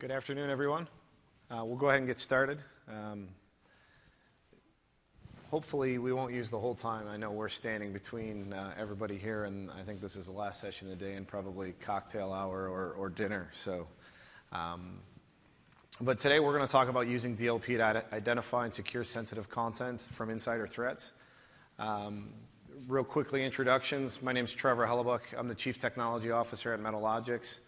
Good afternoon, everyone. We'll go ahead and get started. Hopefully, we won't use the whole time. I know we're standing between everybody here, and I think this is the last session of the day and probably cocktail hour or dinner. But today we're going to talk about using DLP to identify and secure sensitive content from insider threats. Real quickly, introductions. My name is Thre. I'm the Chief Technology Officer at Metalogix.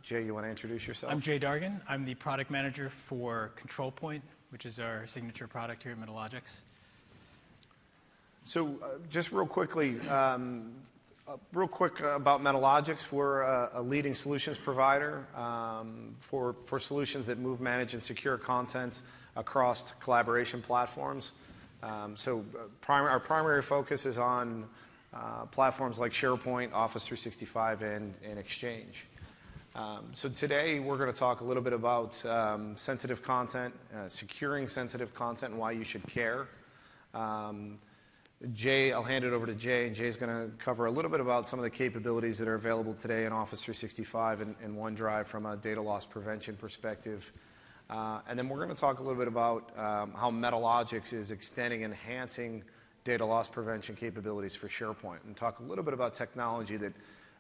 Jay, you want to introduce yourself? I'm Jay Dargan. I'm the product manager for Control Point, which is our signature product here at Metalogix. So just real quickly, about Metalogix. We're a leading solutions provider for solutions that move, manage, and secure content across collaboration platforms. Our primary focus is on platforms like SharePoint, Office 365, and Exchange. So today we're going to talk a little bit about sensitive content, securing sensitive content, and why you should care. Jay, I'll hand it over to Jay, and Jay's going to cover a little bit about some of the capabilities that are available today in Office 365 and OneDrive from a data loss prevention perspective. And then we're going to talk a little bit about how Metalogix is extending and enhancing data loss prevention capabilities for SharePoint, and talk a little bit about technology that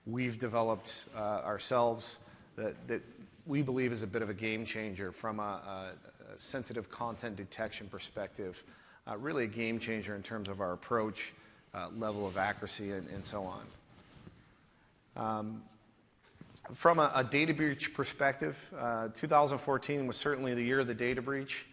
we've developed ourselves that we believe is a bit of a game changer from a sensitive content detection perspective. Really a game changer in terms of our approach, level of accuracy, and so on. From a data breach perspective, 2014 was certainly the year of the data breach.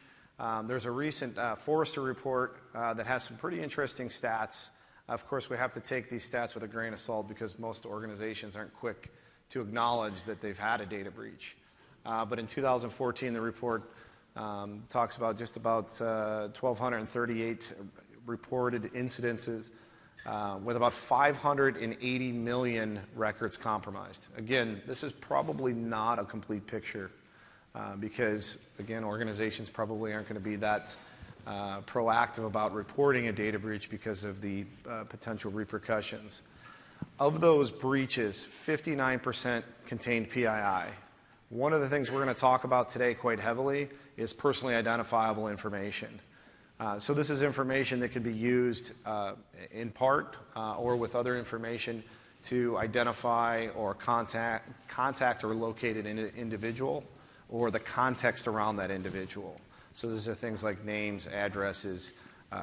There's a recent Forrester report that has some pretty interesting stats. Of course, we have to take these stats with a grain of salt because most organizations aren't quick to acknowledge that they've had a data breach. But in 2014, the report talks about just about 1,238 reported incidences with about 580 million records compromised. Again, this is probably not a complete picture because, again, organizations probably aren't going to be that proactive about reporting a data breach because of the potential repercussions. Of those breaches, 59% contained PII. One of the things we're going to talk about today quite heavily is personally identifiable information. So this is information that can be used in part or with other information to identify or contact or locate an individual or the context around that individual. So these are things like names, addresses,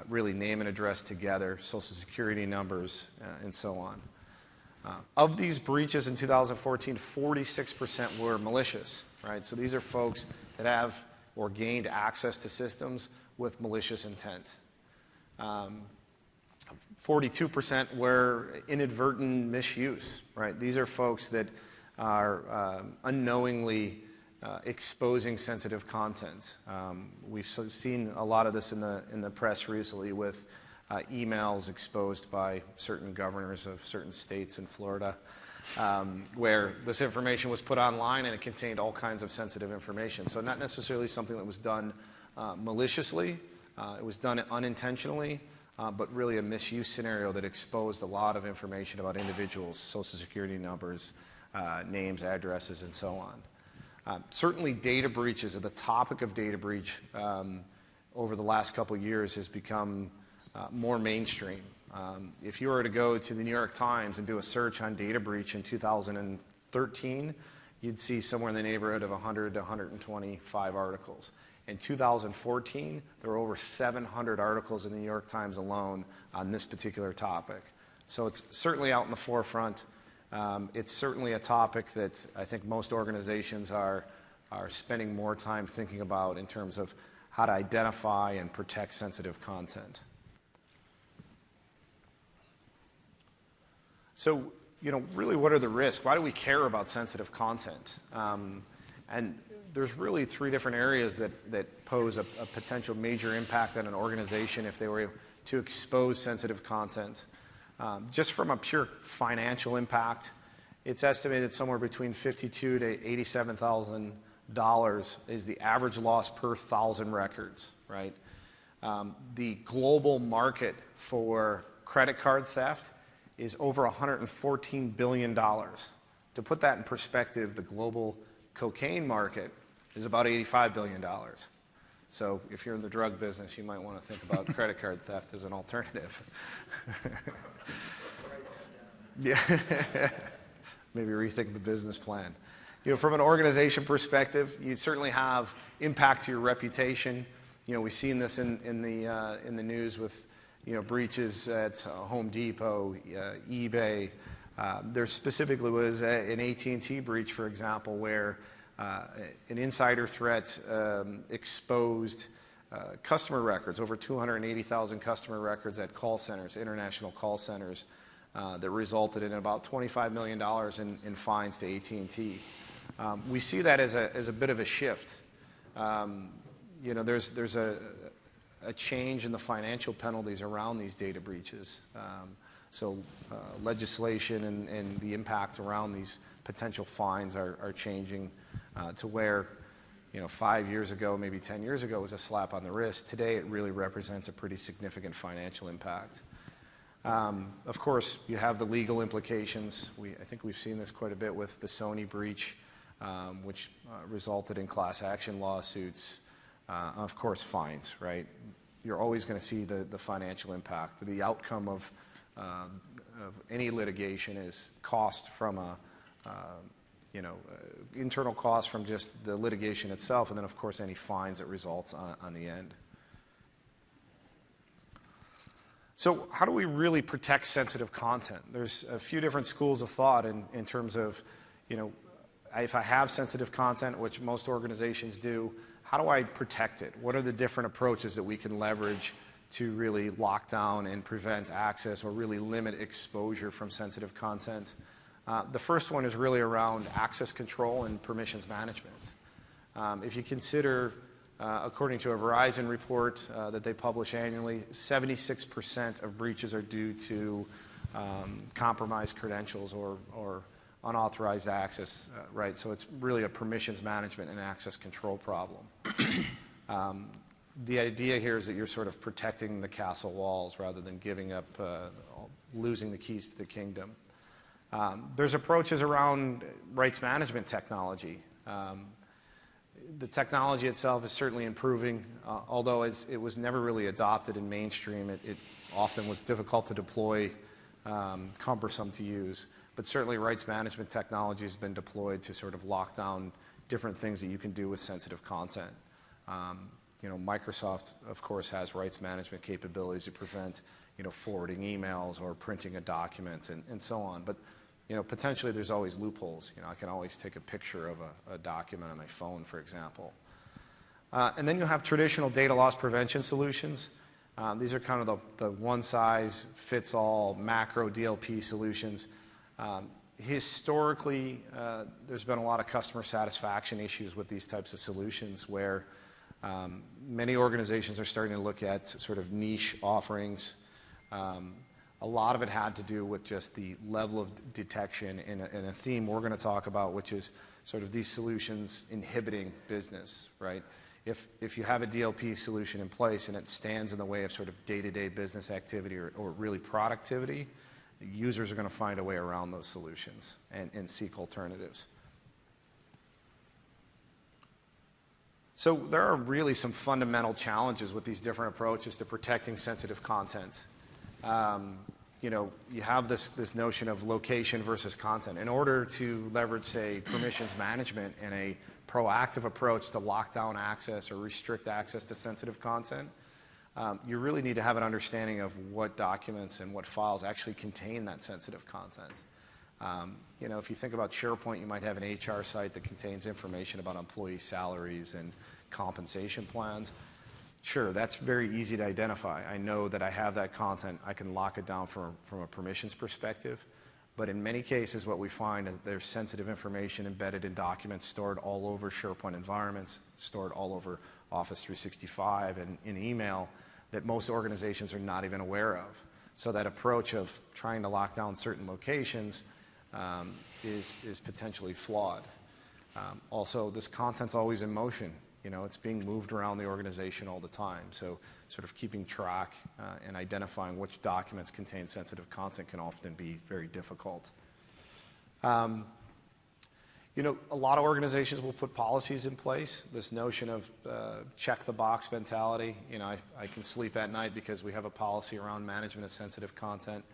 really name and address together, social security numbers, and so on. Of these breaches in 2014, 46% were malicious, right? So these are folks that have or gained access to systems with malicious intent. 42% were inadvertent misuse, right? These are folks that are unknowingly exposing sensitive content. We've seen a lot of this in the press recently with emails exposed by certain governors of certain states in Florida, where this information was put online and it contained all kinds of sensitive information. So not necessarily something that was done maliciously, it was done unintentionally, but really a misuse scenario that exposed a lot of information about individuals, social security numbers, names, addresses, and so on. Certainly data breaches, or the topic of data breach over the last couple of years has become more mainstream. If you were to go to the New York Times and do a search on data breach in 2013, you'd see somewhere in the neighborhood of 100 to 125 articles. In 2014, there were over 700 articles in the New York Times alone on this particular topic. So it's certainly out in the forefront. It's certainly a topic that I think most organizations are spending more time thinking about in terms of how to identify and protect sensitive content. So, really what are the risks? Why do we care about sensitive content? And there's really three different areas that pose a potential major impact on an organization if they were to expose sensitive content. Just from a pure financial impact, it's estimated somewhere between $52,000 to $87,000 is the average loss per 1,000 records, right? The global market for credit card theft is over $114 billion. To put that in perspective, the global cocaine market is about $85 billion. So if you're in the drug business, you might want to think about credit card theft as an alternative. Yeah. Maybe rethink the business plan. From an organization perspective, you certainly have impact to your reputation. We've seen this in the news with breaches at Home Depot, eBay. There specifically was an AT&T breach, for example, where an insider threat exposed customer records, over 280,000 customer records at call centers, international call centers, that resulted in about $25 million in fines to AT&T. We see that as a bit of a shift. There's a change in the financial penalties around these data breaches. So legislation and the impact around these potential fines are changing to where 5 years ago, maybe 10 years ago, was a slap on the wrist. Today, it really represents a pretty significant financial impact. Of course, you have the legal implications. I think we've seen this quite a bit with the Sony breach, which resulted in class action lawsuits. Of course, fines, right? You're always going to see the financial impact. The outcome of any litigation is cost from internal costs from just the litigation itself, and then, of course, any fines that result on the end. So how do we really protect sensitive content? There's a few different schools of thought in terms of, if I have sensitive content, which most organizations do, how do I protect it? What are the different approaches that we can leverage to really lock down and prevent access or really limit exposure from sensitive content? The first one is really around access control and permissions management. If you consider, according to a Verizon report that they publish annually, 76% of breaches are due to compromised credentials or unauthorized access, right? So it's really a permissions management and access control problem. The idea here is that you're sort of protecting the castle walls rather than giving up, losing the keys to the kingdom. There's approaches around rights management technology. The technology itself is certainly improving, although it was never really adopted in mainstream. It often was difficult to deploy, cumbersome to use. But certainly rights management technology has been deployed to sort of lock down different things that you can do with sensitive content. Microsoft, of course, has rights management capabilities to prevent, forwarding emails or printing a document and so on. But, potentially there's always loopholes. I can always take a picture of a document on my phone, for example. And then you have traditional data loss prevention solutions. These are kind of the one-size-fits-all macro DLP solutions. Historically, there's been a lot of customer satisfaction issues with these types of solutions where many organizations are starting to look at sort of niche offerings. A lot of it had to do with just the level of detection and a theme we're going to talk about, which is sort of these solutions inhibiting business, right? If you have a DLP solution in place and it stands in the way of sort of day-to-day business activity or really productivity, users are going to find a way around those solutions and seek alternatives. So there are really some fundamental challenges with these different approaches to protecting sensitive content. You have this notion of location versus content. In order to leverage, say, permissions management and a proactive approach to lock down access or restrict access to sensitive content, you really need to have an understanding of what documents and what files actually contain that sensitive content. If you think about SharePoint, you might have an HR site that contains information about employee salaries and compensation plans. Sure, that's very easy to identify. I know that I have that content. I can lock it down from a permissions perspective. But in many cases, what we find is there's sensitive information embedded in documents stored all over SharePoint environments, stored all over Office 365 and in email that most organizations are not even aware of. So that approach of trying to lock down certain locations is potentially flawed. Also, this content's always in motion. It's being moved around the organization all the time. So sort of keeping track and identifying which documents contain sensitive content can often be very difficult. You know, a lot of organizations will put policies in place. This notion of check the box mentality. You know, I can sleep at night because we have a policy around management of sensitive content.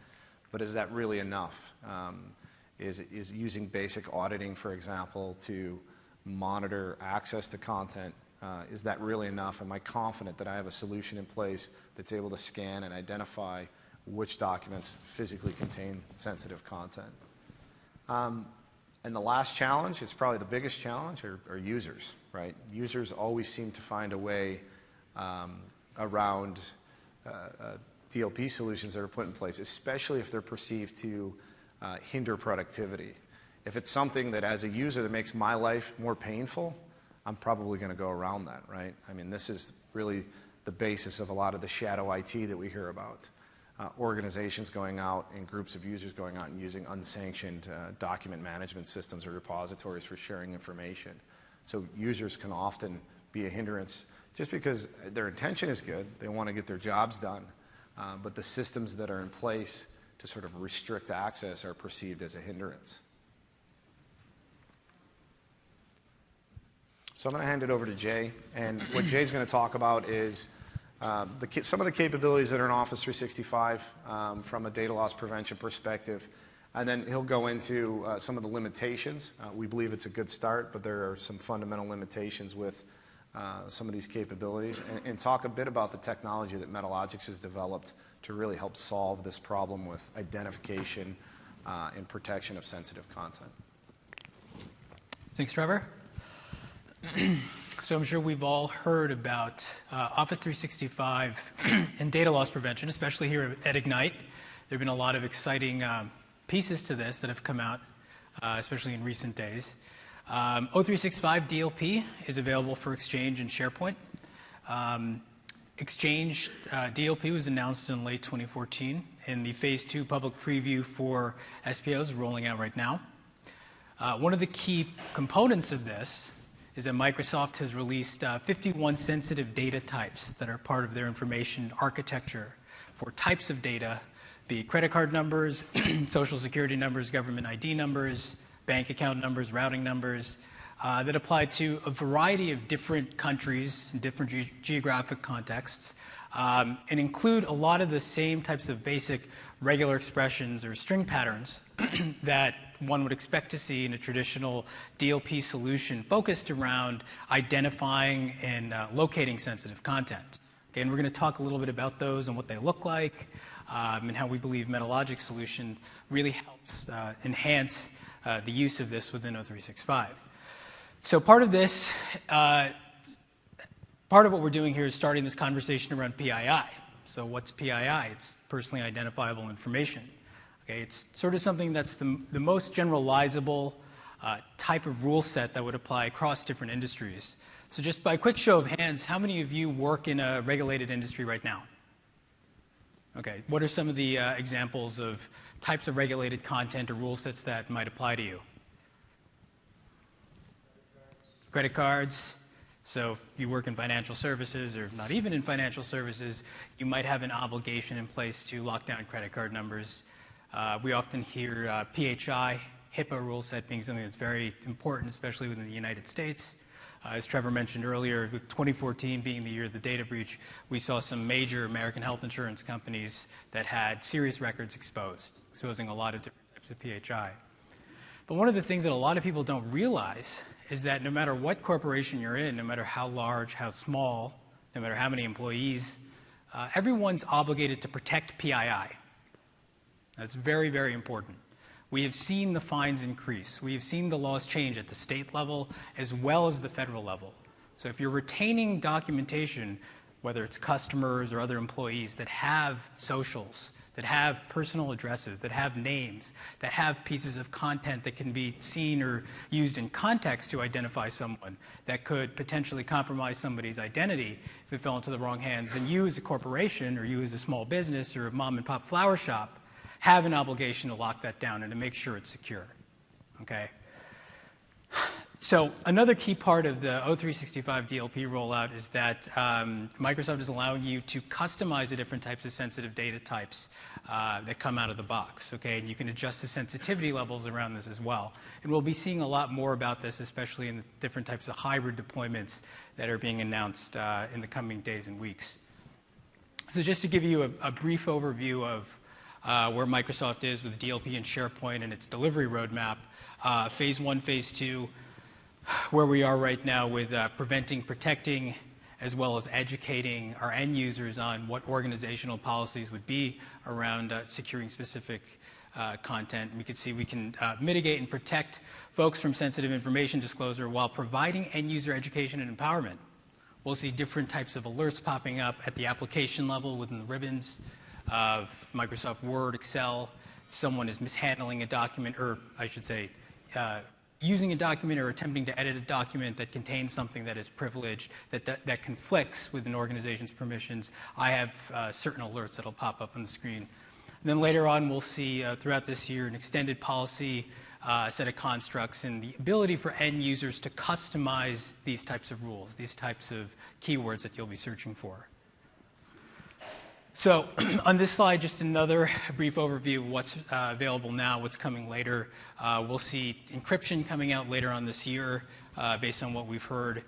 But is that really enough? Is using basic auditing, for example, to monitor access to content, is that really enough? Am I confident that I have a solution in place that's able to scan and identify which documents physically contain sensitive content? And the last challenge, it's probably the biggest challenge, are users, right? Users always seem to find a way around DLP solutions that are put in place, especially if they're perceived to hinder productivity. If it's something that as a user that makes my life more painful, I'm probably going to go around that, right? I mean, this is really the basis of a lot of the shadow IT that we hear about. Organizations going out and groups of users going out and using unsanctioned document management systems or repositories for sharing information. So users can often be a hindrance just because their intention is good. They want to get their jobs done. But the systems that are in place to sort of restrict access are perceived as a hindrance. So I'm going to hand it over to Jay. And what Jay's going to talk about is some of the capabilities that are in Office 365 from a data loss prevention perspective. And then he'll go into some of the limitations. We believe it's a good start, but there are some fundamental limitations with some of these capabilities, and talk a bit about the technology that Metalogix has developed to really help solve this problem with identification and protection of sensitive content. Thanks, Trevor. So I'm sure we've all heard about Office 365 and data loss prevention, especially here at Ignite. There have been a lot of exciting pieces to this that have come out, especially in recent days. O365 DLP is available for Exchange and SharePoint. Exchange DLP was announced in late 2014, and the Phase 2 public preview for SPO is rolling out right now. One of the key components of this is that Microsoft has released 51 sensitive data types that are part of their information architecture for types of data, be it credit card numbers, social security numbers, government ID numbers, bank account numbers, routing numbers, that apply to a variety of different countries and different geographic contexts, and include a lot of the same types of basic regular expressions or string patterns that one would expect to see in a traditional DLP solution focused around identifying and locating sensitive content. Okay, and we're going to talk a little bit about those and what they look like, and how we believe Metalogix solution really helps enhance the use of this within O365. So part of this, part of what we're doing here is starting this conversation around PII. So what's PII? It's personally identifiable information. Okay, it's sort of something that's the most generalizable type of rule set that would apply across different industries. So just by a quick show of hands, how many of you work in a regulated industry right now? Okay, what are some of the examples of types of regulated content or rule sets that might apply to you? Credit cards. So if you work in financial services or not even in financial services, you might have an obligation in place to lock down credit card numbers. We often hear PHI, HIPAA rule set being something that's very important, especially within the United States. As Trevor mentioned earlier, with 2014 being the year of the data breach, we saw some major American health insurance companies that had serious records exposing a lot of different types of PHI. But one of the things that a lot of people don't realize is that no matter what corporation you're in, no matter how large, how small, no matter how many employees, everyone's obligated to protect PII. That's very, very important. We have seen the fines increase. We have seen the laws change at the state level as well as the federal level. So if you're retaining documentation, whether it's customers or other employees that have socials, that have personal addresses, that have names, that have pieces of content that can be seen or used in context to identify someone that could potentially compromise somebody's identity if it fell into the wrong hands, and you as a corporation or you as a small business or a mom and pop flower shop have an obligation to lock that down and to make sure it's secure, okay? So another key part of the O365 DLP rollout is that Microsoft is allowing you to customize the different types of sensitive data types that come out of the box, okay? And you can adjust the sensitivity levels around this as well. And we'll be seeing a lot more about this, especially in the different types of hybrid deployments that are being announced in the coming days and weeks. So just to give you a brief overview of where Microsoft is with DLP and SharePoint and its delivery roadmap, Phase 1, Phase 2, where we are right now with preventing, protecting, as well as educating our end users on what organizational policies would be around securing specific content. And we can see we can mitigate and protect folks from sensitive information disclosure while providing end user education and empowerment. We'll see different types of alerts popping up at the application level within the ribbons of Microsoft Word, Excel. If someone is mishandling a document, or I should say, using a document or attempting to edit a document that contains something that is privileged, that conflicts with an organization's permissions, I have certain alerts that will pop up on the screen. And then later on, we'll see throughout this year an extended policy set of constructs and the ability for end users to customize these types of rules, these types of keywords that you'll be searching for. So on this slide, just another brief overview of what's available now, what's coming later. We'll see encryption coming out later on this year based on what we've heard.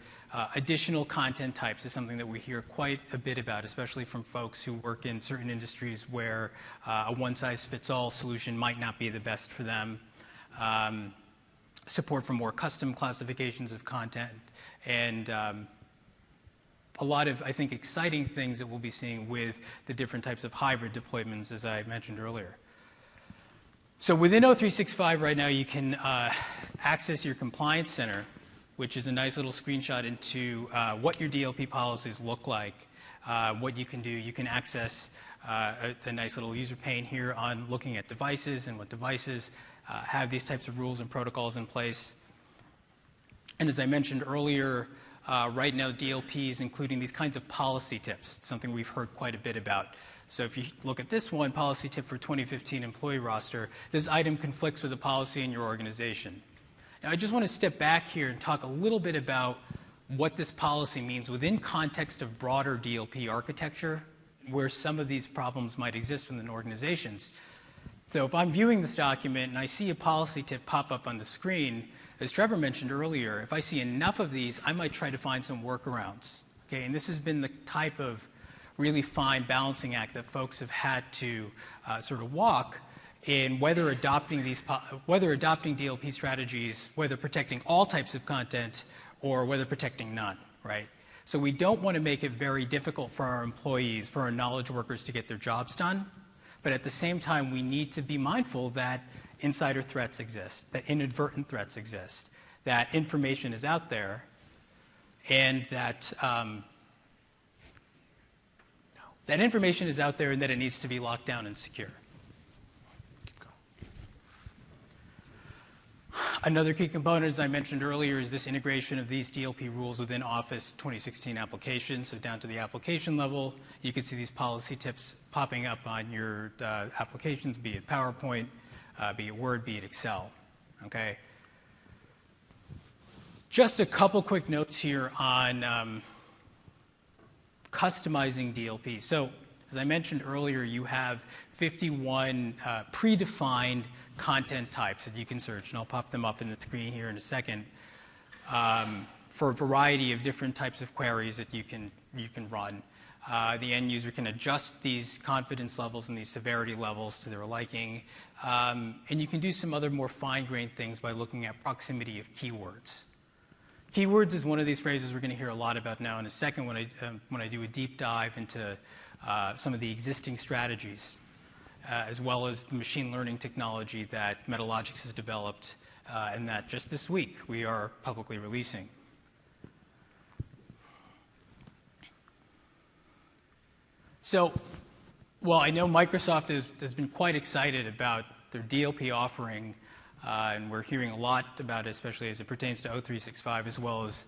Additional content types is something that we hear quite a bit about, especially from folks who work in certain industries where a one-size-fits-all solution might not be the best for them. Support for more custom classifications of content, and a lot of, I think, exciting things that we'll be seeing with the different types of hybrid deployments, as I mentioned earlier. So within O365 right now, you can access your Compliance Center, which is a nice little screenshot into what your DLP policies look like, what you can do. You can access a nice little user pane here on looking at devices and what devices have these types of rules and protocols in place. And as I mentioned earlier, right now, DLP is including these kinds of policy tips, something we've heard quite a bit about. So if you look at this one, policy tip for 2015 employee roster, this item conflicts with a policy in your organization. Now, I just want to step back here and talk a little bit about what this policy means within context of broader DLP architecture, where some of these problems might exist within organizations. So if I'm viewing this document and I see a policy tip pop up on the screen, as Trevor mentioned earlier, if I see enough of these, I might try to find some workarounds. Okay, and this has been the type of really fine balancing act that folks have had to sort of walk in whether adopting DLP strategies, whether protecting all types of content or whether protecting none, right? So we don't want to make it very difficult for our employees, for our knowledge workers to get their jobs done, but at the same time, we need to be mindful that insider threats exist, that inadvertent threats exist, that information is out there, and that that information is out there and that it needs to be locked down and secure. Keep going. Another key component, as I mentioned earlier, is this integration of these DLP rules within Office 2016 applications. So down to the application level, you can see these policy tips popping up on your applications, be it PowerPoint, be it Word, be it Excel, okay? Just a couple quick notes here on customizing DLP. So as I mentioned earlier, you have 51 predefined content types that you can search, and I'll pop them up in the screen here in a second, for a variety of different types of queries that you can run. The end user can adjust these confidence levels and these severity levels to their liking. And you can do some other more fine-grained things by looking at proximity of keywords. Keywords is one of these phrases we're going to hear a lot about now in a second when I do a deep dive into some of the existing strategies, as well as the machine learning technology that Metalogix has developed and that just this week we are publicly releasing. So, well, I know Microsoft has been quite excited about their DLP offering, and we're hearing a lot about it, especially as it pertains to O365, as well as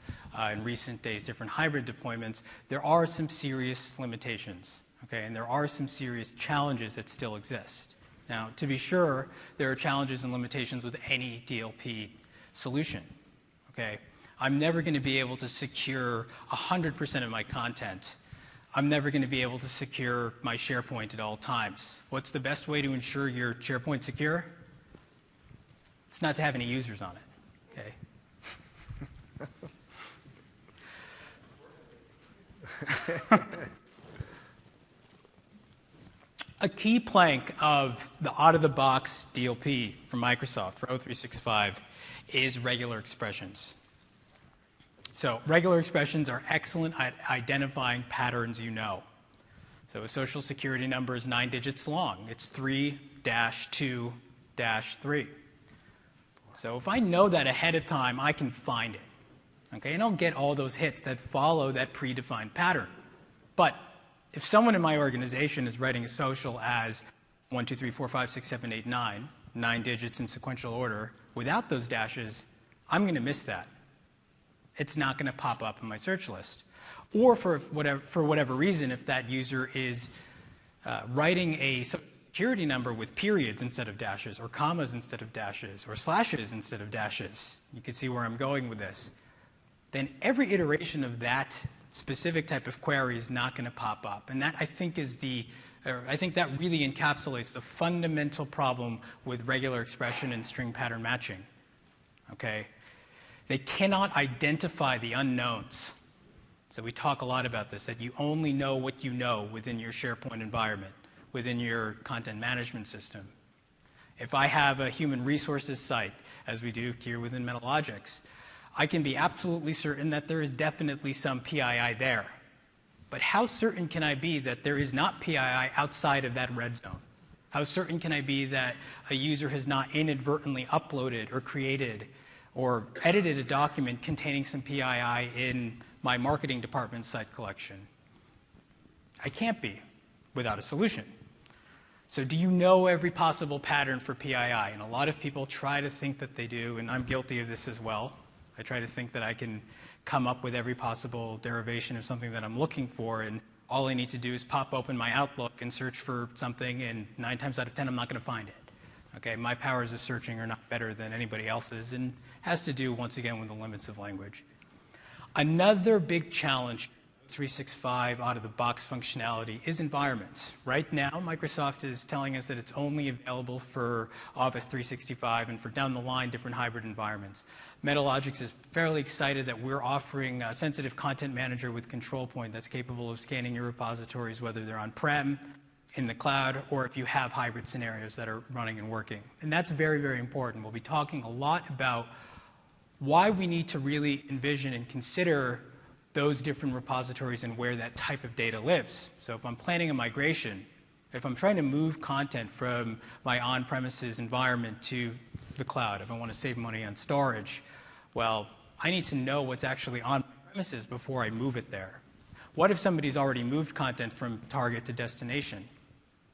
in recent days, different hybrid deployments. There are some serious limitations, okay, and there are some serious challenges that still exist. Now, to be sure, there are challenges and limitations with any DLP solution, okay? I'm never going to be able to secure 100% of my content. I'm never going to be able to secure my SharePoint at all times. What's the best way to ensure your SharePoint secure? It's not to have any users on it, okay? A key plank of the out-of-the-box DLP from Microsoft for O365 is regular expressions. So regular expressions are excellent at identifying patterns you know. So a social security number is 9 digits long. It's 3-2-3. So if I know that ahead of time, I can find it. Okay, and I'll get all those hits that follow that predefined pattern. But if someone in my organization is writing a social as 1, 2, 3, 4, 5, 6, 7, 8, 9, 9 digits in sequential order, without those dashes, I'm going to miss that. It's not going to pop up in my search list. Or for whatever reason, if that user is writing a social security number with periods instead of dashes, or commas instead of dashes, or slashes instead of dashes, you can see where I'm going with this, then every iteration of that specific type of query is not going to pop up. And that, I think, that really encapsulates the fundamental problem with regular expression and string pattern matching. Okay? They cannot identify the unknowns. So we talk a lot about this, that you only know what you know within your SharePoint environment, within your content management system. If I have a human resources site, as we do here within Metalogix, I can be absolutely certain that there is definitely some PII there. But how certain can I be that there is not PII outside of that red zone? How certain can I be that a user has not inadvertently uploaded or created or edited a document containing some PII in my marketing department's site collection? I can't be without a solution. So do you know every possible pattern for PII? And a lot of people try to think that they do, and I'm guilty of this as well. I try to think that I can come up with every possible derivation of something that I'm looking for, and all I need to do is pop open my Outlook and search for something, and 9 times out of 10, I'm not going to find it. Okay, my powers of searching are not better than anybody else's, and has to do, once again, with the limits of language. Another big challenge 365 out-of-the-box functionality is environments. Right now, Microsoft is telling us that it's only available for Office 365 and for down the line different hybrid environments. Metalogix is fairly excited that we're offering a sensitive content manager with control point that's capable of scanning your repositories, whether they're on-prem, in the cloud, or if you have hybrid scenarios that are running and working. And that's very, very important. We'll be talking a lot about why we need to really envision and consider those different repositories and where that type of data lives. So if I'm planning a migration, if I'm trying to move content from my on-premises environment to the cloud, if I want to save money on storage, well, I need to know what's actually on premises before I move it there. What if somebody's already moved content from target to destination?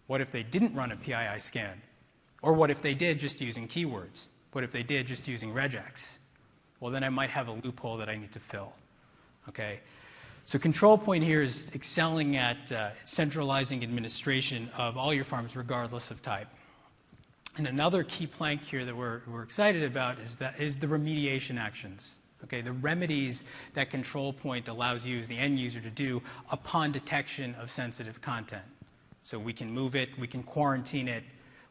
What if they didn't run a PII scan? Or what if they did just using keywords? What if they did just using regex? Well, then I might have a loophole that I need to fill. Okay, so control point here is excelling at centralizing administration of all your farms regardless of type. And another key plank here that we're excited about is the remediation actions. Okay, the remedies that control point allows you as the end user to do upon detection of sensitive content. So we can move it, we can quarantine it,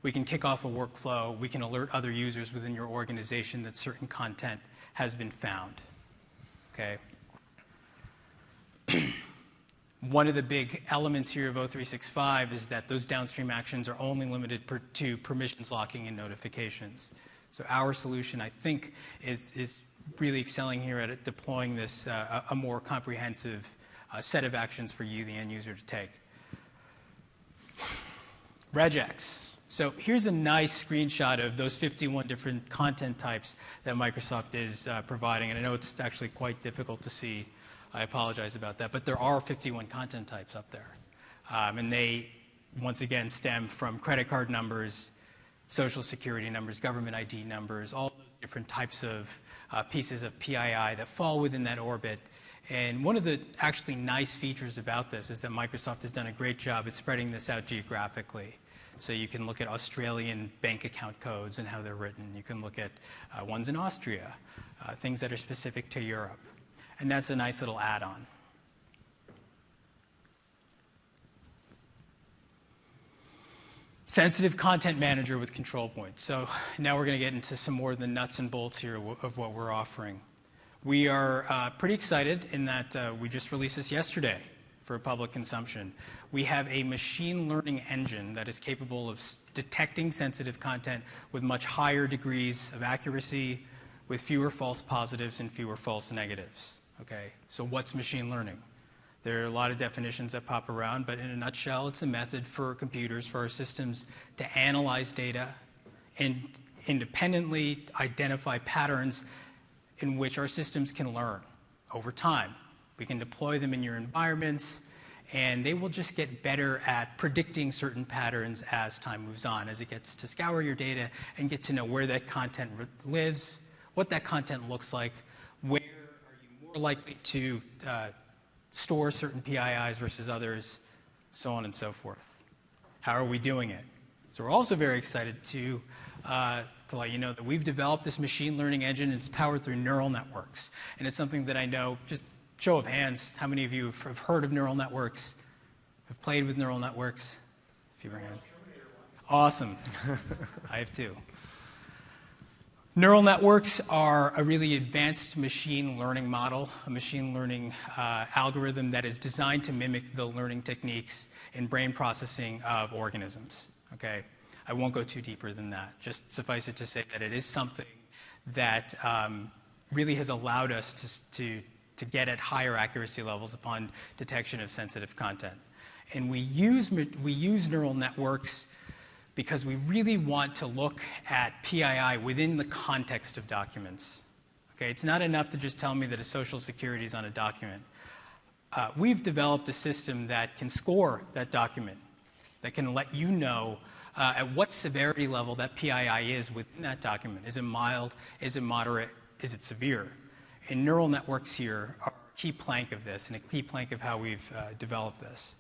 we can kick off a workflow, we can alert other users within your organization that certain content has been found. Okay. One of the big elements here of O365 is that those downstream actions are only limited to permissions locking and notifications. So our solution, I think, is really excelling here at deploying this a more comprehensive set of actions for you, the end user, to take. Regex. So here's a nice screenshot of those 51 different content types that Microsoft is providing. And I know it's actually quite difficult to see. I apologize about that. But there are 51 content types up there. And they, once again, stem from credit card numbers, social security numbers, government ID numbers, all those different types of pieces of PII that fall within that orbit. And one of the actually nice features about this is that Microsoft has done a great job at spreading this out geographically. So you can look at Australian bank account codes and how they're written. You can look at ones in Austria, things that are specific to Europe. And that's a nice little add-on. Sensitive content manager with control points. So now we're going to get into some more of the nuts and bolts here of what we're offering. We are pretty excited in that we just released this yesterday for public consumption. We have a machine learning engine that is capable of detecting sensitive content with much higher degrees of accuracy, with fewer false positives and fewer false negatives. Okay, so what's machine learning? There are a lot of definitions that pop around, but in a nutshell, it's a method for computers, for our systems, to analyze data and independently identify patterns in which our systems can learn over time. We can deploy them in your environments, and they will just get better at predicting certain patterns as time moves on, as it gets to scour your data and get to know where that content lives, what that content looks like, where are you more likely to store certain PIIs versus others, so on and so forth. How are we doing it? So we're also very excited to let you know that we've developed this machine learning engine. It's powered through neural networks. And it's something that I know, just show of hands, how many of you have heard of neural networks, have played with neural networks? A few more hands. Awesome. I have too. Neural networks are a really advanced machine learning model, a machine learning algorithm that is designed to mimic the learning techniques in brain processing of organisms. Okay? I won't go too deeper than that. Just suffice it to say that it is something that really has allowed us to get at higher accuracy levels upon detection of sensitive content. And we use neural networks because we really want to look at PII within the context of documents. Okay, it's not enough to just tell me that a social security is on a document. We've developed a system that can score that document, that can let you know at what severity level that PII is within that document. Is it mild? Is it moderate? Is it severe? And neural networks here are a key plank of this and a key plank of how we've developed this.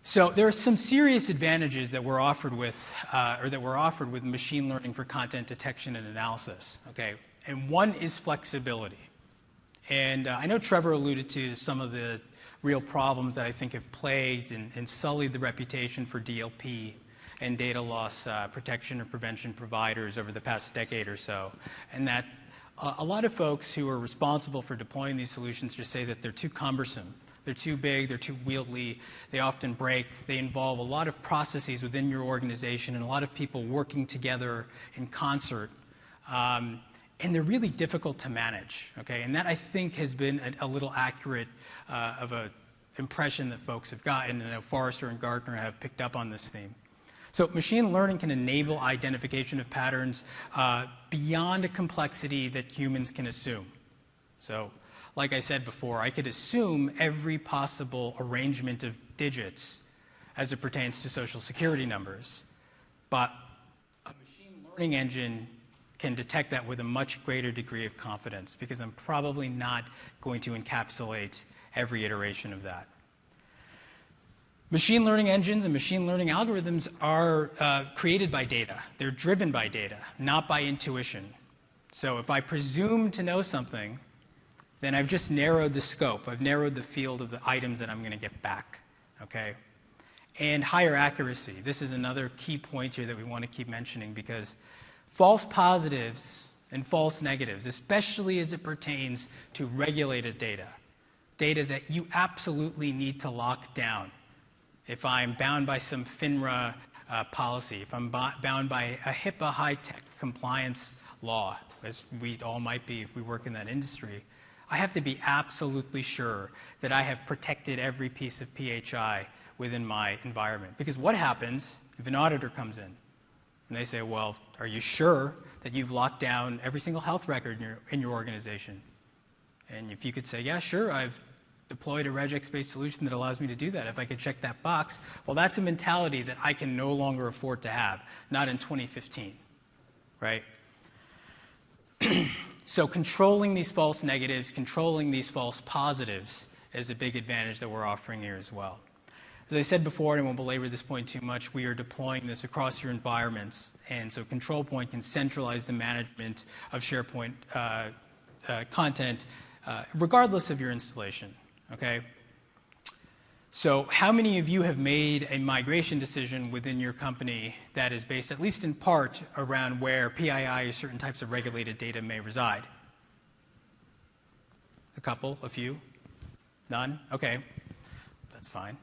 So there are some serious advantages that we're offered with, machine learning for content detection and analysis. Okay, and one is flexibility. And I know Trevor alluded to some of the real problems that I think have plagued and sullied the reputation for DLP and data loss protection or prevention providers over the past decade or so, and that a lot of folks who are responsible for deploying these solutions just say that they're too cumbersome. They're too big, they're too wieldy, they often break, they involve a lot of processes within your organization and a lot of people working together in concert, and they're really difficult to manage, okay? And that, I think, has been a little accurate of an impression that folks have gotten, and I know Forrester and Gartner have picked up on this theme. So machine learning can enable identification of patterns beyond a complexity that humans can assume. So, like I said before, I could assume every possible arrangement of digits as it pertains to social security numbers. But a machine learning engine can detect that with a much greater degree of confidence because I'm probably not going to encapsulate every iteration of that. Machine learning engines and machine learning algorithms are created by data. They're driven by data, not by intuition. So if I presume to know something, then I've just narrowed the scope. I've narrowed the field of the items that I'm going to get back, okay? And higher accuracy. This is another key point here that we want to keep mentioning because false positives and false negatives, especially as it pertains to regulated data, data that you absolutely need to lock down. If I'm bound by some FINRA policy, if I'm bound by a HIPAA high-tech compliance law, as we all might be if we work in that industry, I have to be absolutely sure that I have protected every piece of PHI within my environment. Because what happens if an auditor comes in and they say, well, are you sure that you've locked down every single health record in your organization? And if you could say, yeah, sure, I've deployed a regex-based solution that allows me to do that. If I could check that box, well, that's a mentality that I can no longer afford to have, not in 2015, right? So controlling these false negatives, controlling these false positives is a big advantage that we're offering here as well. As I said before, and I won't belabor this point too much, we are deploying this across your environments. And so Control Point can centralize the management of SharePoint content regardless of your installation, okay? So how many of you have made a migration decision within your company that is based, at least in part, around where PII or certain types of regulated data may reside? A couple, a few? None? Okay, that's fine.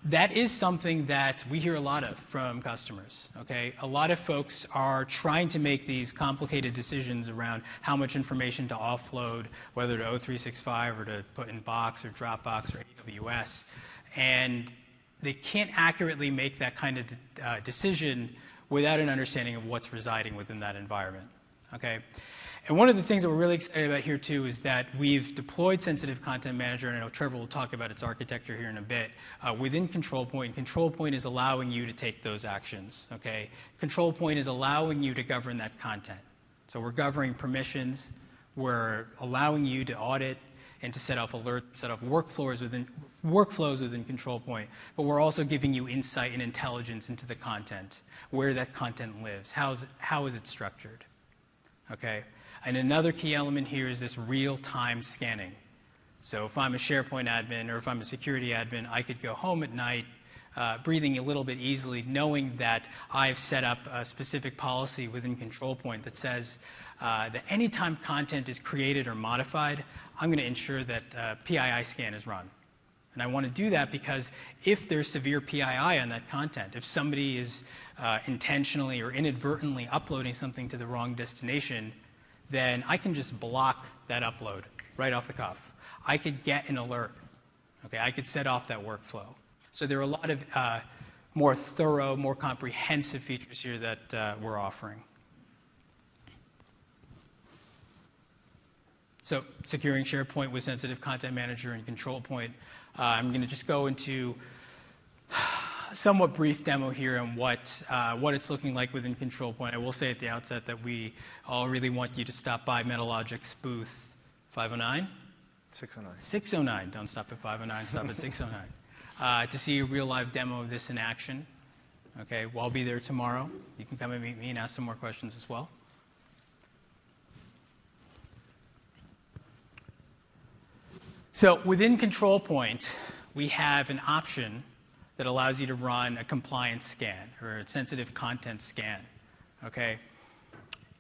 That is something that we hear a lot of from customers, okay? A lot of folks are trying to make these complicated decisions around how much information to offload, whether to O365 or to put in Box or Dropbox or AWS, and they can't accurately make that kind of decision without an understanding of what's residing within that environment, okay? And one of the things that we're really excited about here, too, is that we've deployed Sensitive Content Manager, and I know Trevor will talk about its architecture here in a bit, within Control Point. Control Point is allowing you to take those actions, okay? Control Point is allowing you to govern that content. So we're governing permissions. We're allowing you to audit and to set off alerts, set off workflows within Control Point. But we're also giving you insight and intelligence into the content, where that content lives, how is it structured, okay? And another key element here is this real-time scanning. So if I'm a SharePoint admin or if I'm a security admin, I could go home at night breathing a little bit easily, knowing that I've set up a specific policy within Control Point that says that anytime content is created or modified, I'm going to ensure that PII scan is run. And I want to do that because if there's severe PII on that content, if somebody is intentionally or inadvertently uploading something to the wrong destination, then I can just block that upload right off the cuff. I could get an alert. Okay, I could set off that workflow. So there are a lot of more thorough, more comprehensive features here that we're offering. So securing SharePoint with Sensitive Content Manager and Control Point. I'm going to just go into a somewhat brief demo here on what it's looking like within Control Point. I will say at the outset that we all really want you to stop by Metalogix booth 509? 609. 609. Don't stop at 509, stop at 609. To see a real live demo of this in action. Okay, well, I'll be there tomorrow. You can come and meet me and ask some more questions as well. So within Control Point, we have an option that allows you to run a compliance scan or a sensitive content scan, okay?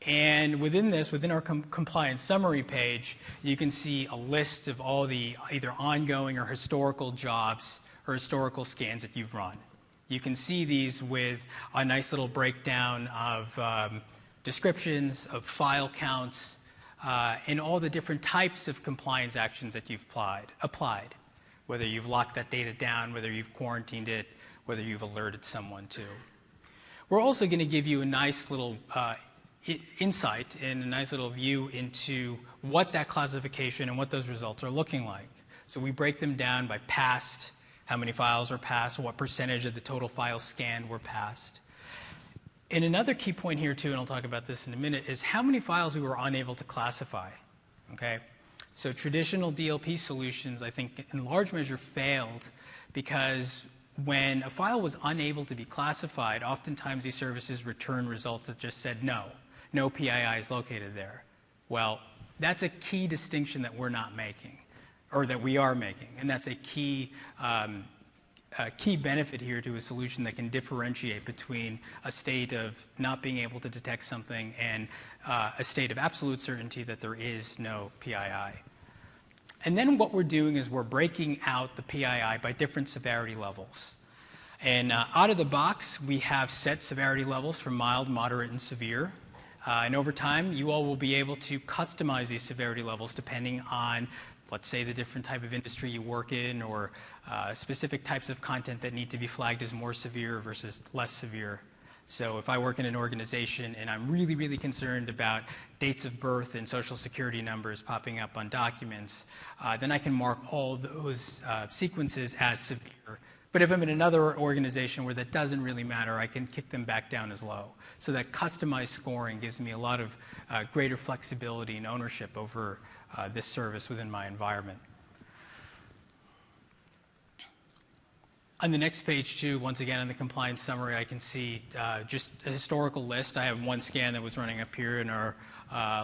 And within this, within our compliance summary page, you can see a list of all the either ongoing or historical jobs or historical scans that you've run. You can see these with a nice little breakdown of descriptions, of file counts, and all the different types of compliance actions that you've applied. Whether you've locked that data down, whether you've quarantined it, whether you've alerted someone to. We're also going to give you a nice little insight and a nice little view into what that classification and what those results are looking like. So we break them down by passed, how many files were passed, what percentage of the total files scanned were passed. And another key point here too, and I'll talk about this in a minute, is how many files we were unable to classify, okay? So traditional DLP solutions, I think, in large measure failed because when a file was unable to be classified, oftentimes these services return results that just said no PII is located there. Well, that's a key distinction that we're not making, or that we are making, and that's a key benefit here to a solution that can differentiate between a state of not being able to detect something and a state of absolute certainty that there is no PII. And then what we're doing is we're breaking out the PII by different severity levels. And out of the box, we have set severity levels from mild, moderate, and severe. And over time, you all will be able to customize these severity levels depending on, let's say, the different type of industry you work in or specific types of content that need to be flagged as more severe versus less severe. So if I work in an organization and I'm really, really concerned about dates of birth and social security numbers popping up on documents, then I can mark all those sequences as severe. But if I'm in another organization where that doesn't really matter, I can kick them back down as low. So that customized scoring gives me a lot of greater flexibility and ownership over this service within my environment. On the next page, too, once again, on the compliance summary, I can see just a historical list. I have one scan that was running up here in our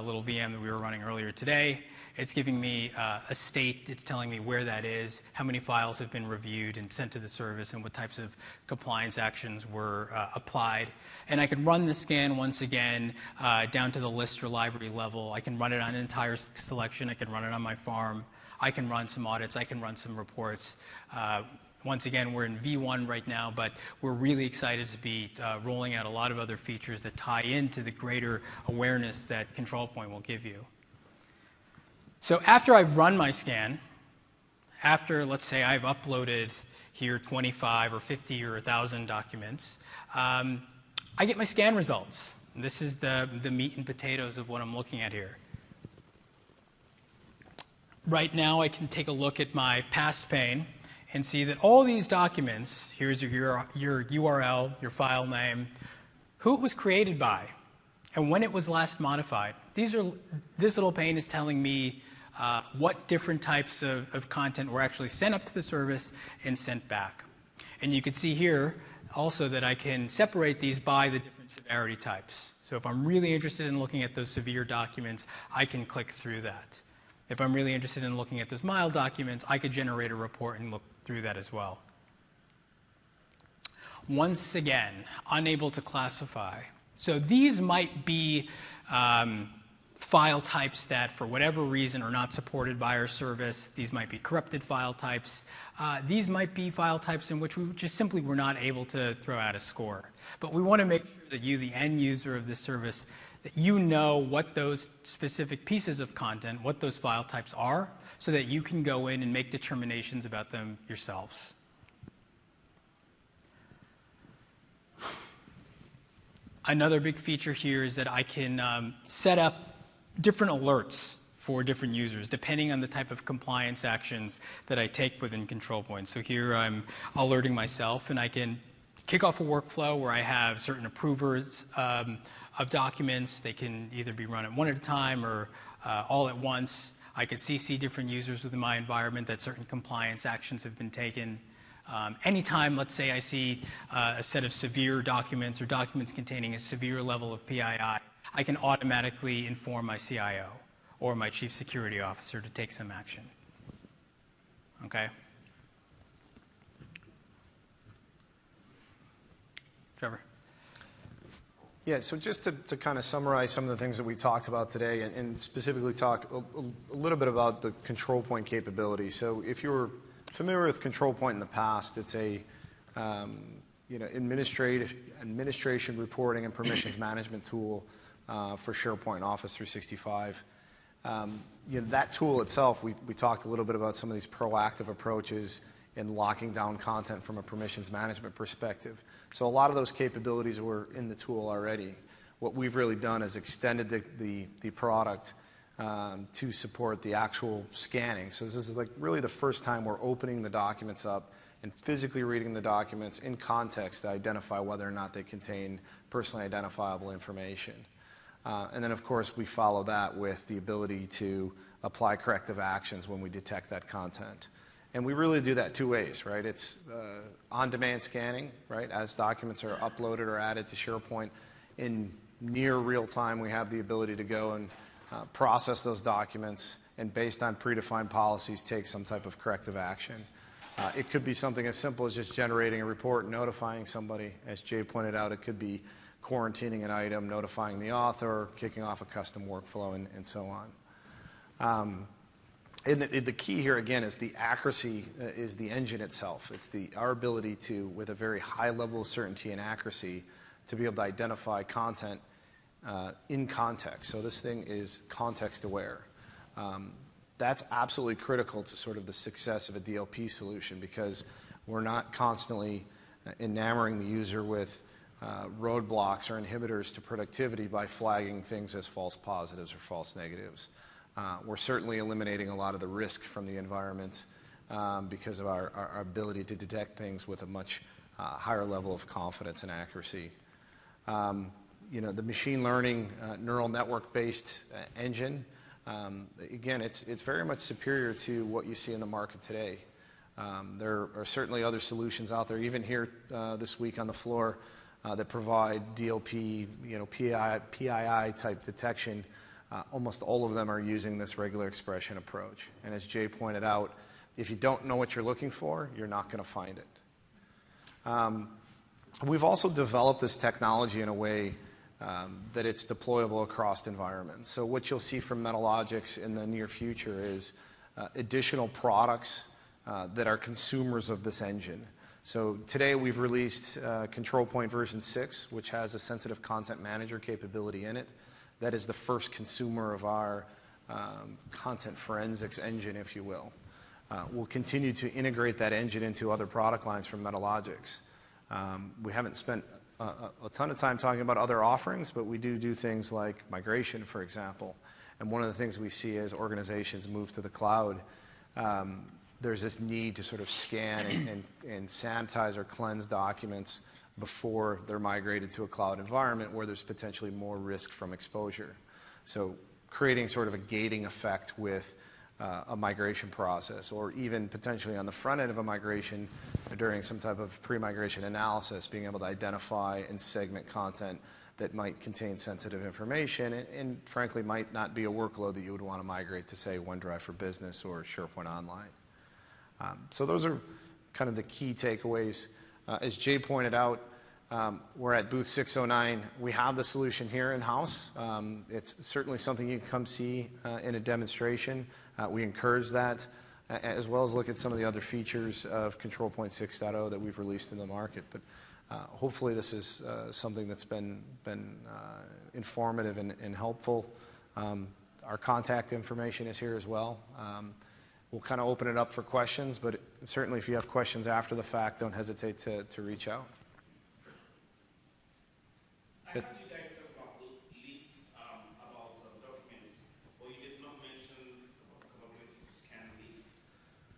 little VM that we were running earlier today. It's giving me a state. It's telling me where that is, how many files have been reviewed and sent to the service, and what types of compliance actions were applied. And I can run the scan once again down to the list or library level. I can run it on an entire selection. I can run it on my farm. I can run some audits. I can run some reports. Once again, we're in V1 right now, but we're really excited to be rolling out a lot of other features that tie into the greater awareness that Control Point will give you. So after I've run my scan, after, let's say, I've uploaded here 25 or 50 or 1,000 documents, I get my scan results. And this is the meat and potatoes of what I'm looking at here. Right now, I can take a look at my past pane and see that all these documents, here's your URL, your file name, who it was created by, and when it was last modified. This little pane is telling me what different types of content were actually sent up to the service and sent back. And you can see here also that I can separate these by the different severity types. So if I'm really interested in looking at those severe documents, I can click through that. If I'm really interested in looking at those mild documents, I could generate a report and look through that as well. Once again, unable to classify. So these might be file types that, for whatever reason, are not supported by our service. These might be corrupted file types. These might be file types in which we just simply were not able to throw out a score. But we want to make sure that you, the end user of this service, that you know what those specific pieces of content, what those file types are, so that you can go in and make determinations about them yourselves. Another big feature here is that I can set up different alerts for different users, depending on the type of compliance actions that I take within Control Point. So here I'm alerting myself, and I can kick off a workflow where I have certain approvers of documents. They can either be run at one at a time or all at once. I could CC different users within my environment that certain compliance actions have been taken. Anytime, let's say, I see a set of severe documents or documents containing a severe level of PII, I can automatically inform my CIO or my Chief Security Officer to take some action. Okay? Trevor? Yeah, so just to kind of summarize some of the things that we talked about today and specifically talk a little bit about the Control Point capability. So if you were familiar with Control Point in the past, it's a administration reporting and permissions management tool for SharePoint Office 365. That tool itself, we talked a little bit about some of these proactive approaches in locking down content from a permissions management perspective. So a lot of those capabilities were in the tool already. What we've really done is extended the product to support the actual scanning. So this is like really the first time we're opening the documents up and physically reading the documents in context to identify whether or not they contain personally identifiable information. And then, of course, we follow that with the ability to apply corrective actions when we detect that content. And we really do that two ways, right? It's on-demand scanning, right? As documents are uploaded or added to SharePoint, in near real time, we have the ability to go and process those documents and, based on predefined policies, take some type of corrective action. It could be something as simple as just generating a report and notifying somebody. As Jay pointed out, it could be quarantining an item, notifying the author, kicking off a custom workflow, and so on. And the key here, again, is the accuracy is the engine itself. It's our ability to, with a very high level of certainty and accuracy, to be able to identify content in context. So this thing is context aware. That's absolutely critical to sort of the success of a DLP solution, because we're not constantly enamoring the user with roadblocks or inhibitors to productivity by flagging things as false positives or false negatives. We're certainly eliminating a lot of the risk from the environment because of our ability to detect things with a much higher level of confidence and accuracy. The machine learning neural network-based engine, again, it's very much superior to what you see in the market today. There are certainly other solutions out there, even here this week on the floor, that provide DLP, PII type detection. Almost all of them are using this regular expression approach. And as Jay pointed out, if you don't know what you're looking for, you're not going to find it. We've also developed this technology in a way that it's deployable across environments. So what you'll see from Metalogix in the near future is additional products that are consumers of this engine. So today we've released Control Point version 6, which has a sensitive content manager capability in it. That is the first consumer of our content forensics engine, if you will. We'll continue to integrate that engine into other product lines from Metalogix. We haven't spent a ton of time talking about other offerings, but we do things like migration, for example. And one of the things we see as organizations move to the cloud, there's this need to sort of scan and sanitize or cleanse documents before they're migrated to a cloud environment where there's potentially more risk from exposure. So creating sort of a gating effect with a migration process, or even potentially on the front end of a migration during some type of pre-migration analysis, being able to identify and segment content that might contain sensitive information and frankly might not be a workload that you would want to migrate to, say, OneDrive for Business or SharePoint Online. So those are kind of the key takeaways. As Jay pointed out, we're at booth 609. We have the solution here in-house. It's certainly something you can come see in a demonstration. We encourage that, as well as look at some of the other features of Control Point 6.0 that we've released in the market. But hopefully this is something that's been informative and helpful. Our contact information is here as well. We'll kind of open it up for questions, but certainly if you have questions after the fact, don't hesitate to reach out. I heard you guys talk about lists, about documents, but you did not mention the capability to scan lists,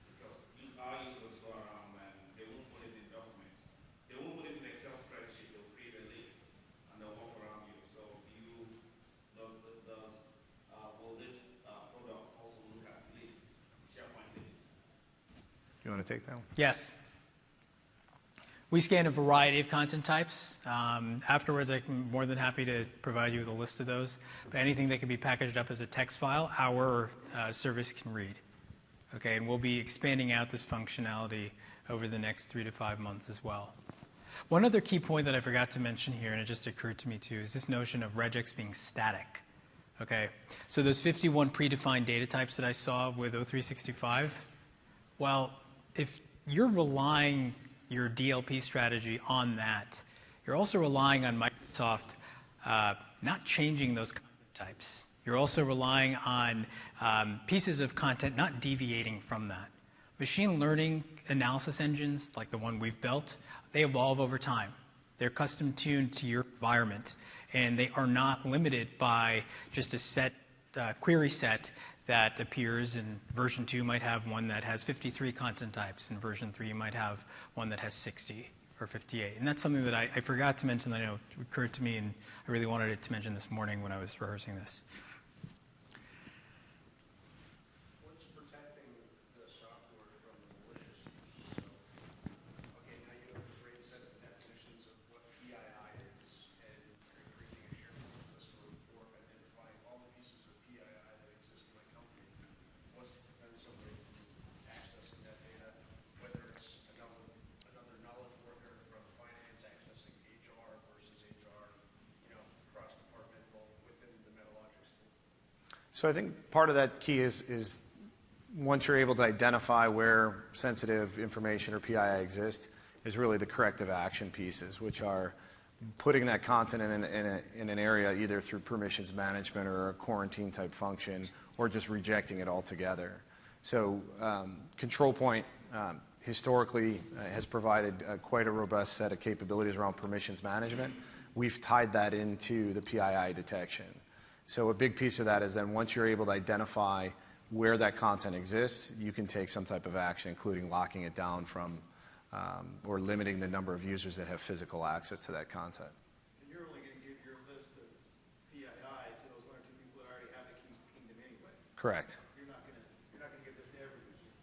because our users go around and they won't put it in documents. They won't put it in an Excel spreadsheet. They'll create a list and they'll walk around you. So will this product also look at lists, SharePoint lists? You want to take that one? Yes. We scan a variety of content types. Afterwards, I'm more than happy to provide you with a list of those. But anything that can be packaged up as a text file, our service can read. Okay, and we'll be expanding out this functionality over the next 3 to 5 months as well. One other key point that I forgot to mention here, and it just occurred to me too, is this notion of regex being static. Okay, so those 51 predefined data types that I saw with O365, well, if you're relying your DLP strategy on that, you're also relying on Microsoft not changing those content types. You're also relying on pieces of content not deviating from that. Machine learning analysis engines, like the one we've built, they evolve over time. They're custom tuned to your environment, and they are not limited by just a set query set that appears in version 2 might have one that has 53 content types, and version 3 might have one that has 60 or 58. And that's something that I forgot to mention that I know occurred to me, and I really wanted it to mention this morning when I was rehearsing this. What's protecting the software from malicious use? So, okay, now you have a great set of definitions of what PII is, and you're creating a SharePoint list for identifying all the pieces of PII that exist in my company. What's to prevent somebody from accessing that data, whether it's another knowledge worker from finance accessing HR versus HR, cross-departmental within the Metalogix tool? So I think part of that key is once you're able to identify where sensitive information or PII exists, is really the corrective action pieces, which are putting that content in an area either through permissions management or a quarantine type function, or just rejecting it altogether. So Control Point historically has provided quite a robust set of capabilities around permissions management. We've tied that into the PII detection. So a big piece of that is then once you're able to identify where that content exists, you can take some type of action, including locking it down from or limiting the number of users that have physical access to that content. And you're only going to give your list of PII to those 1 or 2 people that already have the keys to the kingdom anyway. Correct. You're not going to give this to every user.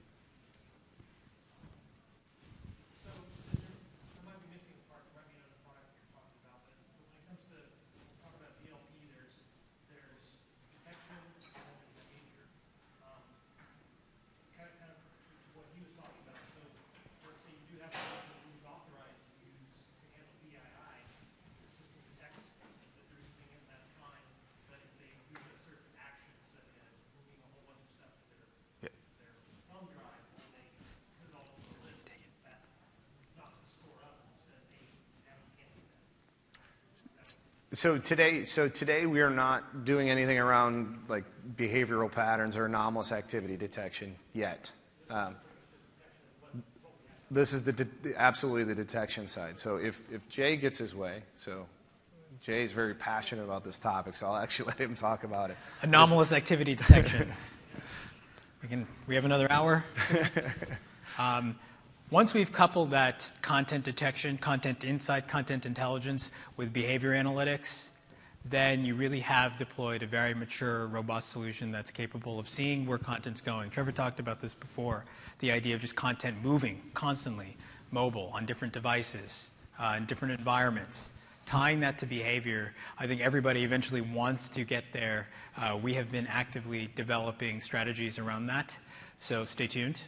today we are not doing anything around like behavioral patterns or anomalous activity detection yet. This is absolutely the detection side. So if Jay gets his way, so Jay is very passionate about this topic, so I'll actually let him talk about it. Anomalous activity detection. We have another hour. Once we've coupled that content detection, content insight, content intelligence with behavior analytics, then you really have deployed a very mature, robust solution that's capable of seeing where content's going. Trevor talked about this before, the idea of just content moving constantly, mobile, on different devices, in different environments. Tying that to behavior, I think everybody eventually wants to get there. We have been actively developing strategies around that, so stay tuned.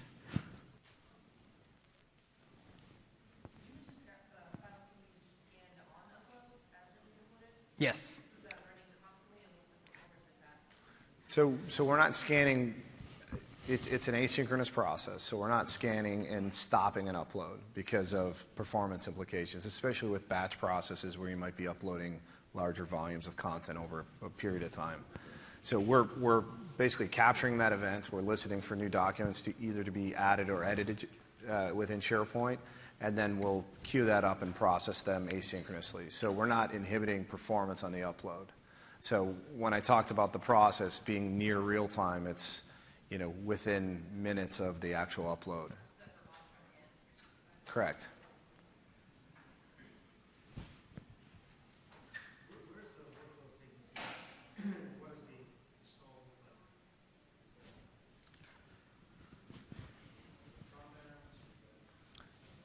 Yes. So we're not scanning. It's an asynchronous process, so we're not scanning and stopping an upload because of performance implications, especially with batch processes where you might be uploading larger volumes of content over a period of time. So we're basically capturing that event. We're listening for new documents to either to be added or edited within SharePoint, and then we'll queue that up and process them asynchronously. So we're not inhibiting performance on the upload. So when I talked about the process being near real time, it's within minutes of the actual upload. Correct.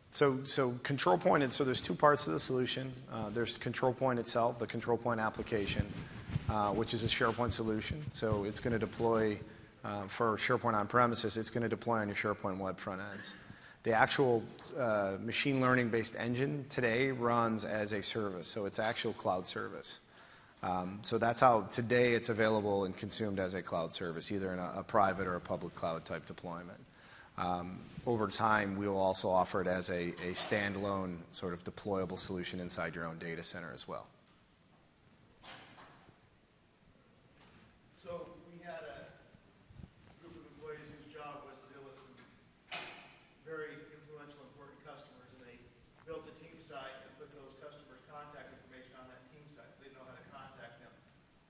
So control point, so there's two parts of the solution. There's control point itself, the control point application, which is a SharePoint solution. So it's going to deploy for SharePoint on premises, it's going to deploy on your SharePoint web front ends. The actual machine learning based engine today runs as a service, so it's actual cloud service. So that's how today it's available and consumed as a cloud service, either in a private or a public cloud type deployment. Over time, we will also offer it as a standalone sort of deployable solution inside your own data center as well. So we had a group of employees whose job was to deal with some very influential, important customers, and they built a team site and put those customers' contact information on that team site so they know how to contact them,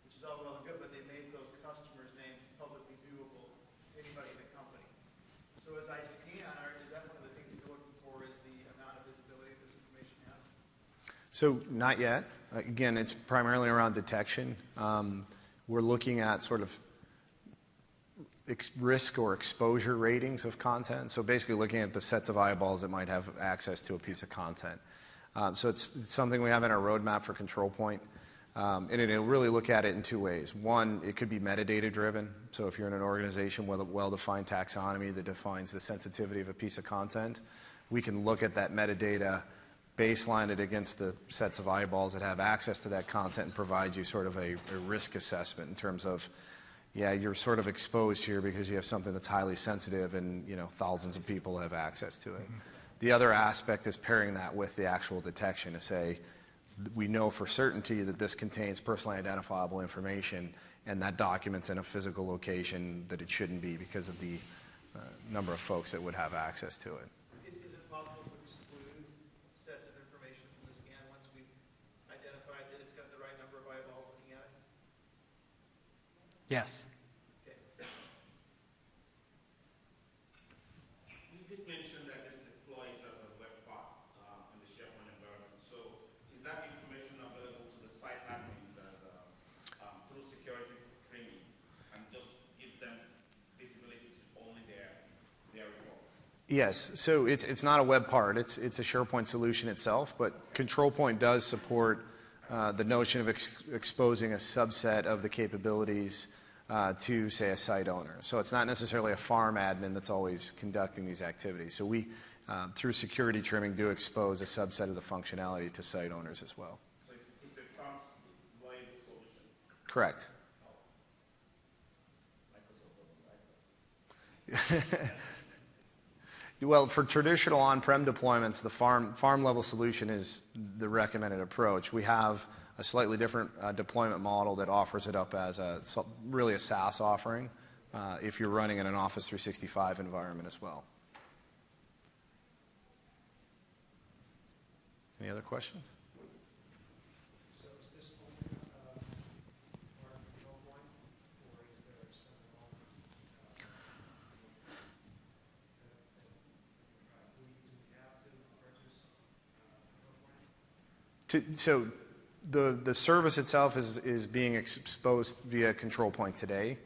which is all well and good, but they made those customers' names publicly viewable to anybody in the company. So as I scan, is that one of the things that you're looking for, is the amount of visibility this information has? So not yet. Again, it's primarily around detection. We're looking at sort of risk or exposure ratings of content. So basically looking at the sets of eyeballs that might have access to a piece of content. So it's something we have in our roadmap for control point. And it'll really look at it in two ways. One, it could be metadata driven. So if you're in an organization with a well-defined taxonomy that defines the sensitivity of a piece of content, we can look at that metadata, baseline it against the sets of eyeballs that have access to that content and provide you sort of a risk assessment in terms of, yeah, you're sort of exposed here because you have something that's highly sensitive and thousands of people have access to it. Mm-hmm. The other aspect is pairing that with the actual detection to say, we know for certainty that this contains personally identifiable information and that document's in a physical location that it shouldn't be because of the number of folks that would have access to it. Is it possible to exclude sets of information from the scan once we've identified that it's got the right number of eyeballs looking at it? Yes. Okay. You did mention that this deploys as a web part in the SharePoint environment. So is that information available to the site admins as through security training and just gives them visibility to only their reports? Yes, so it's not a web part. It's a SharePoint solution itself, but Control Point does support the notion of exposing a subset of the capabilities to, say, a site owner. So it's not necessarily a farm admin that's always conducting these activities. So we, through security trimming, do expose a subset of the functionality to site owners as well. So it's a fast-viable solution? Correct. Microsoft doesn't like that. Well, for traditional on-prem deployments, the farm-level solution is the recommended approach. We have a slightly different deployment model that offers it up as really a SaaS offering if you're running in an Office 365 environment as well. Any other questions? So is this only our control point, or is there some do we have to purchase control point? So the service itself is being exposed via control point today.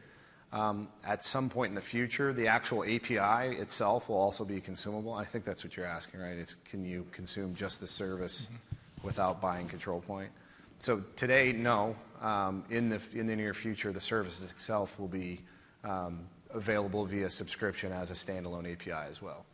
At some point in the future, the actual API itself will also be consumable. I think that's what you're asking, right? Is can you consume just the service without buying control point? So today, no. In the near future, the service itself will be available via subscription as a standalone API as well.